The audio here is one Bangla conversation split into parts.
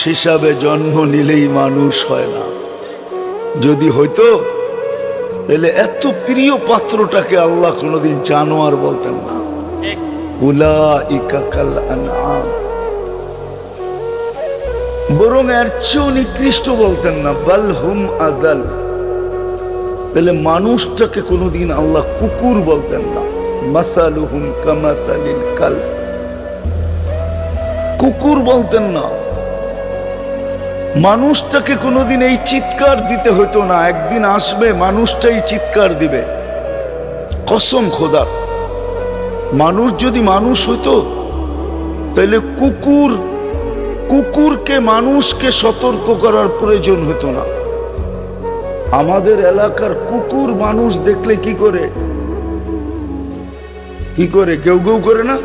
হিসাবে জন্ম নিলেই মানুষ হয় না। যদি হইতো তাহলে এত প্রিয় পাত্রটাকে আল্লাহ কোনোদিন জানোয়ার বলতেন না। উলাইকা কাল আনআম, বরং এর চেয়েও নিকৃষ্ট বলতেন না, বাল হুম আযাল। তাহলে মানুষটাকে কোনোদিন আল্লাহ কুকুর বলতেন না। মাসালুহুম কামাসালিল কালব, কুকুর বলতেন না। মানুষটাকে কোনোদিন এই চিৎকার দিতে হতো না, একদিন আসবে মানুষটাই চিৎকার দিবে। কসম খোদার, মানুষ যদি মানুষ হইতো তাহলে কুকুরকে মানুষকে সতর্ক করার প্রয়োজন হতো না। আমাদের এলাকার কুকুর মানুষ দেখলে কি করে গেউ গেউ করে না?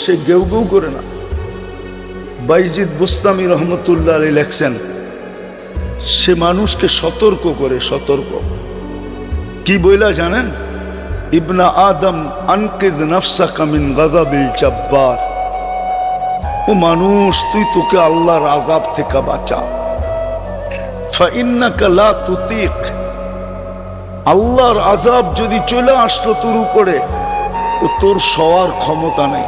সে গেউ গেউ করে না। বাইজিদ বুস্তামি রহমতুল্লাহ আলাইহি লেখছেন, সে মানুষকে সতর্ক করে। সতর্ক কি বইলা জানেন? ইবনা আদম আনকিদ নাফসাকা মিন গাযাবিল জাব্বার, ও মানুষ তুই তোকে আল্লাহর আযাব থেকে বাঁচা। ফাইন্নাকা লা তুতিক, আল্লাহর আযাব যদি চলে আসলো তোর উপরে, তো তোর সওয়ার ক্ষমতা নেই।